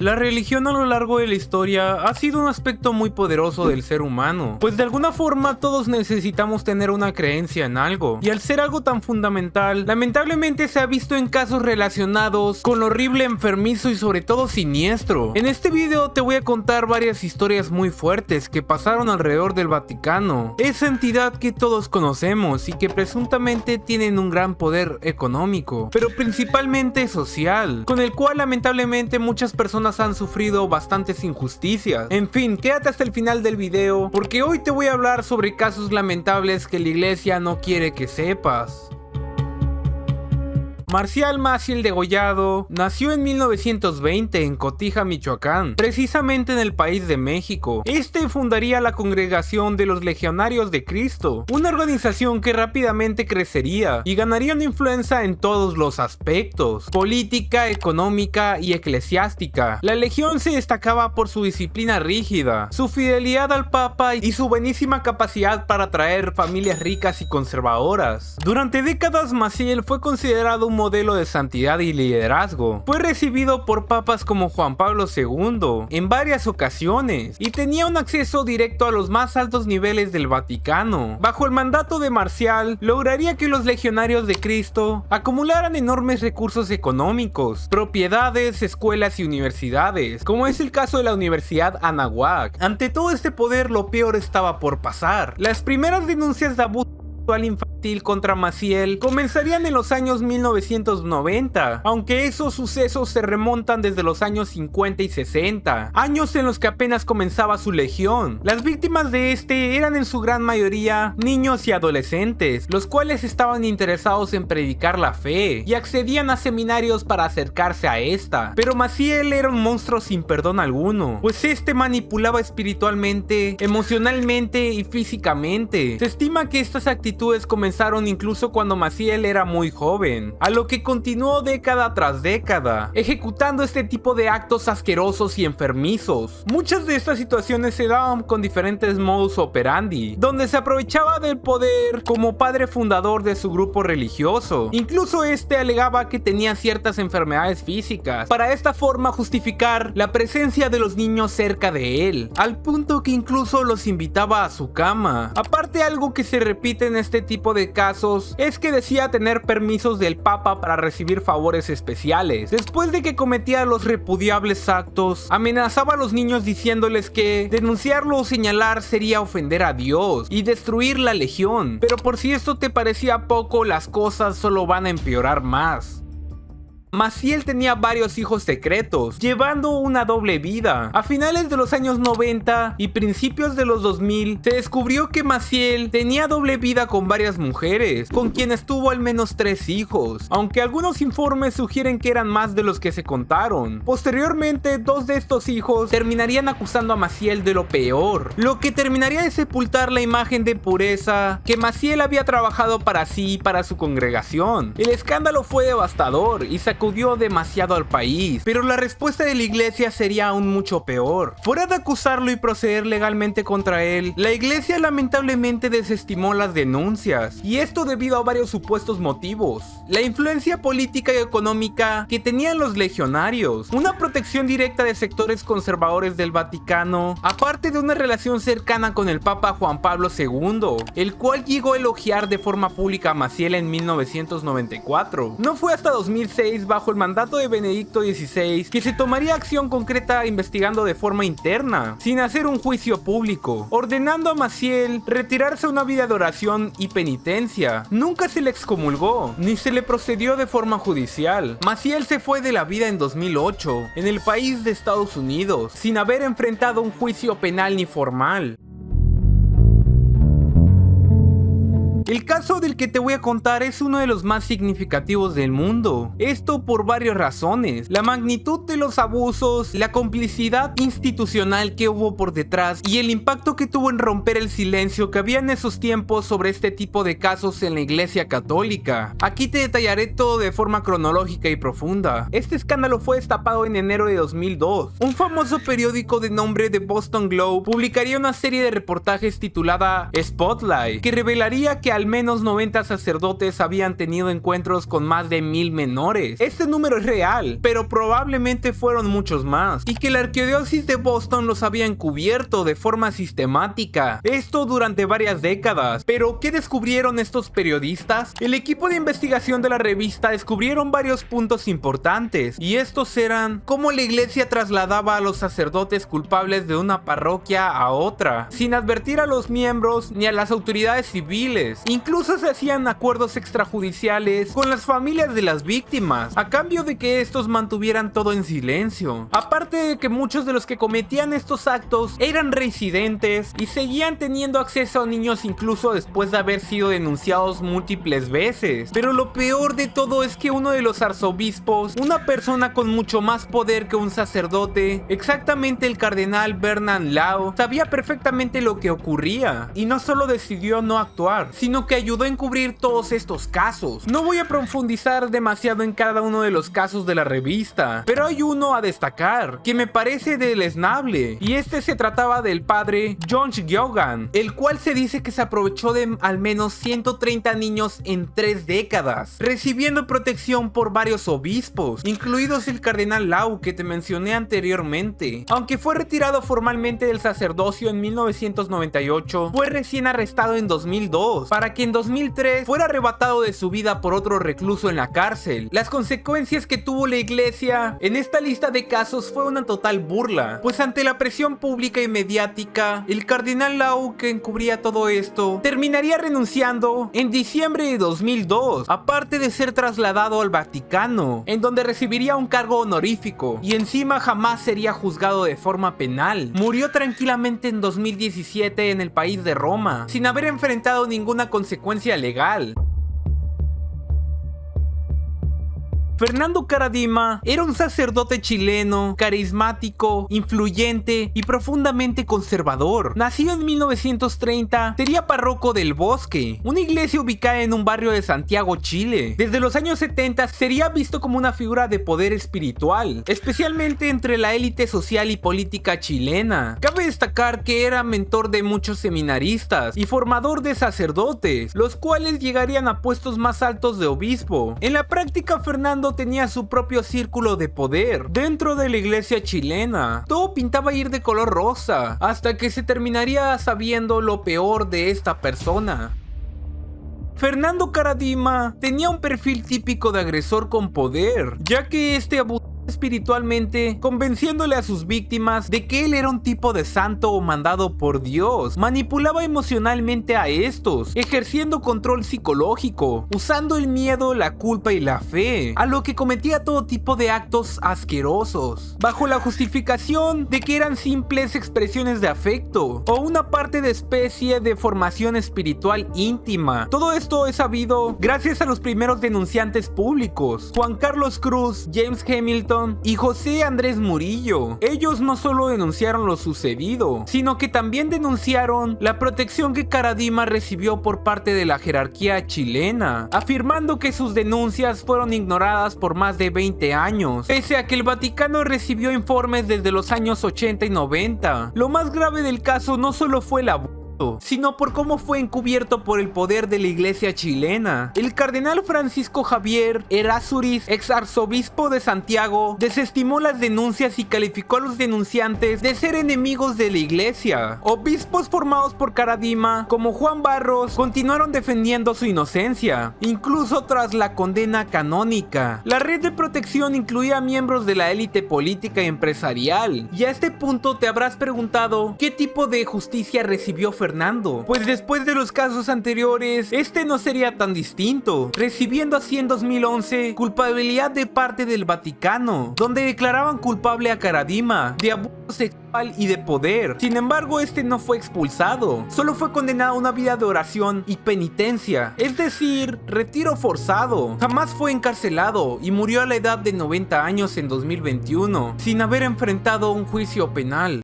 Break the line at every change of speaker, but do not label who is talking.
La religión a lo largo de la historia ha sido un aspecto muy poderoso del ser humano, pues de alguna forma todos necesitamos tener una creencia en algo, y al ser algo tan fundamental, lamentablemente se ha visto en casos relacionados con lo horrible, enfermizo y sobre todo siniestro. En este video te voy a contar varias historias muy fuertes que pasaron alrededor del Vaticano, esa entidad que todos conocemos y que presuntamente tienen un gran poder económico, pero principalmente social, con el cual lamentablemente muchas personas han sufrido bastantes injusticias. En fin, quédate hasta el final del video, porque hoy te voy a hablar sobre casos lamentables que la iglesia no quiere que sepas. Marcial Maciel Degollado nació en 1920 en Cotija, Michoacán, precisamente en el país de México. Este fundaría la Congregación de los Legionarios de Cristo, una organización que rápidamente crecería y ganaría una influencia en todos los aspectos: política, económica y eclesiástica. La legión se destacaba por su disciplina rígida, su fidelidad al Papa y su buenísima capacidad para atraer familias ricas y conservadoras. Durante décadas, Maciel fue considerado un modelo de santidad y liderazgo. Fue recibido por papas como Juan Pablo II en varias ocasiones y tenía un acceso directo a los más altos niveles del Vaticano. Bajo el mandato de Marcial, lograría que los legionarios de Cristo acumularan enormes recursos económicos, propiedades, escuelas y universidades, como es el caso de la Universidad Anáhuac. Ante todo este poder, lo peor estaba por pasar. Las primeras denuncias de abuso infantil contra Maciel comenzarían en los años 1990, aunque esos sucesos se remontan desde los años 50 y 60, años en los que apenas comenzaba su legión. Las víctimas de este eran en su gran mayoría niños y adolescentes, los cuales estaban interesados en predicar la fe y accedían a seminarios para acercarse a esta, pero Maciel era un monstruo sin perdón alguno, pues este manipulaba espiritualmente, emocionalmente y físicamente. Se estima que estas actitudes comenzaron incluso cuando Maciel era muy joven, a lo que continuó década tras década, ejecutando este tipo de actos asquerosos y enfermizos. Muchas de estas situaciones se daban con diferentes modus operandi, donde se aprovechaba del poder como padre fundador de su grupo religioso. Incluso este alegaba que tenía ciertas enfermedades físicas, para esta forma justificar la presencia de los niños cerca de él, al punto que incluso los invitaba a su cama. Aparte, algo que se repite en este tipo de casos es que decía tener permisos del Papa para recibir favores especiales. Después de que cometía los repudiables actos, amenazaba a los niños diciéndoles que denunciarlo o señalar sería ofender a Dios y destruir la legión. Pero por si esto te parecía poco, las cosas solo van a empeorar más. Maciel tenía varios hijos secretos, llevando una doble vida. A finales de los años 90 y principios de los 2000, se descubrió que Maciel tenía doble vida con varias mujeres, con quienes tuvo al menos 3 hijos, aunque algunos informes sugieren que eran más de los que se contaron. Posteriormente, 2 de estos hijos terminarían acusando a Maciel de lo peor, lo que terminaría de sepultar la imagen de pureza que Maciel había trabajado para sí y para su congregación. El escándalo fue devastador y sacudió demasiado al país, pero la respuesta de la iglesia sería aún mucho peor. Fuera de acusarlo y proceder legalmente contra él, la iglesia lamentablemente desestimó las denuncias, y esto debido a varios supuestos motivos: la influencia política y económica que tenían los legionarios, una protección directa de sectores conservadores del Vaticano, aparte de una relación cercana con el Papa Juan Pablo II, el cual llegó a elogiar de forma pública a Maciel en 1994. No fue hasta 2006, bajo el mandato de Benedicto XVI, que se tomaría acción concreta investigando de forma interna, sin hacer un juicio público, ordenando a Maciel retirarse a una vida de oración y penitencia. Nunca se le excomulgó, ni se le procedió de forma judicial. Maciel se fue de la vida en 2008, en el país de Estados Unidos, sin haber enfrentado un juicio penal ni formal. El caso del que te voy a contar es uno de los más significativos del mundo. Esto por varias razones: la magnitud de los abusos, la complicidad institucional que hubo por detrás y el impacto que tuvo en romper el silencio que había en esos tiempos sobre este tipo de casos en la Iglesia Católica. Aquí te detallaré todo de forma cronológica y profunda. Este escándalo fue destapado en enero de 2002. Un famoso periódico de nombre The Boston Globe publicaría una serie de reportajes titulada Spotlight, que revelaría que al menos 90 sacerdotes habían tenido encuentros con más de 1000 menores. Este número es real, pero probablemente fueron muchos más, y que la arquidiócesis de Boston los había encubierto de forma sistemática, esto durante varias décadas. Pero ¿qué descubrieron estos periodistas? El equipo de investigación de la revista descubrieron varios puntos importantes, y estos eran cómo la iglesia trasladaba a los sacerdotes culpables de una parroquia a otra, sin advertir a los miembros ni a las autoridades civiles. Incluso se hacían acuerdos extrajudiciales con las familias de las víctimas, a cambio de que estos mantuvieran todo en silencio. Aparte de que muchos de los que cometían estos actos eran reincidentes y seguían teniendo acceso a niños incluso después de haber sido denunciados múltiples veces. Pero lo peor de todo es que uno de los arzobispos, una persona con mucho más poder que un sacerdote, exactamente el cardenal Bernard Law, sabía perfectamente lo que ocurría, y no solo decidió no actuar, sino que ayudó a encubrir todos estos casos. No voy a profundizar demasiado en cada uno de los casos de la revista, pero hay uno a destacar que me parece deleznable, y este se trataba del padre John Geoghegan, el cual se dice que se aprovechó de al menos 130 niños en 3 décadas, recibiendo protección por varios obispos, incluidos el cardenal Law que te mencioné anteriormente. Aunque fue retirado formalmente del sacerdocio en 1998, fue recién arrestado en 2002, para que en 2003 fuera arrebatado de su vida por otro recluso en la cárcel. Las consecuencias que tuvo la iglesia en esta lista de casos fue una total burla, pues ante la presión pública y mediática, el cardenal Law, que encubría todo esto, terminaría renunciando en diciembre de 2002, aparte de ser trasladado al Vaticano, en donde recibiría un cargo honorífico, y encima jamás sería juzgado de forma penal. Murió tranquilamente en 2017 en el país de Roma, sin haber enfrentado ninguna consecuencia legal. Fernando Karadima era un sacerdote chileno, carismático, influyente y profundamente conservador. Nacido en 1930, sería párroco del Bosque, una iglesia ubicada en un barrio de Santiago, Chile. Desde los años 70 sería visto como una figura de poder espiritual, especialmente entre la élite social y política chilena. Cabe destacar que era mentor de muchos seminaristas y formador de sacerdotes, los cuales llegarían a puestos más altos de obispo. En la práctica, Fernando tenía su propio círculo de poder dentro de la iglesia chilena. Todo pintaba ir de color rosa, hasta que se terminaría sabiendo lo peor de esta persona. Fernando Karadima tenía un perfil típico de agresor con poder, ya que este abusaba espiritualmente, convenciéndole a sus víctimas de que él era un tipo de santo o mandado por Dios. Manipulaba emocionalmente a estos, ejerciendo control psicológico, usando el miedo, la culpa y la fe, a lo que cometía todo tipo de actos asquerosos, bajo la justificación de que eran simples expresiones de afecto o una parte de especie de formación espiritual íntima. Todo esto es sabido gracias a los primeros denunciantes públicos, Juan Carlos Cruz, James Hamilton y José Andrés Murillo. Ellos no solo denunciaron lo sucedido, sino que también denunciaron la protección que Karadima recibió por parte de la jerarquía chilena, afirmando que sus denuncias fueron ignoradas por más de 20 años, pese a que el Vaticano recibió informes desde los años 80 y 90. Lo más grave del caso no solo fue el abuso, sino por cómo fue encubierto por el poder de la iglesia chilena. El cardenal Francisco Javier Errázuriz, ex arzobispo de Santiago, desestimó las denuncias y calificó a los denunciantes de ser enemigos de la iglesia. Obispos formados por Karadima, como Juan Barros, continuaron defendiendo su inocencia, incluso tras la condena canónica. La red de protección incluía miembros de la élite política y empresarial. Y a este punto te habrás preguntado, ¿qué tipo de justicia recibió Fernando? Pues después de los casos anteriores, este no sería tan distinto, recibiendo así en 2011 culpabilidad de parte del Vaticano, donde declaraban culpable a Karadima de abuso sexual y de poder. Sin embargo, este no fue expulsado, solo fue condenado a una vida de oración y penitencia, es decir, retiro forzado. Jamás fue encarcelado y murió a la edad de 90 años en 2021, sin haber enfrentado un juicio penal.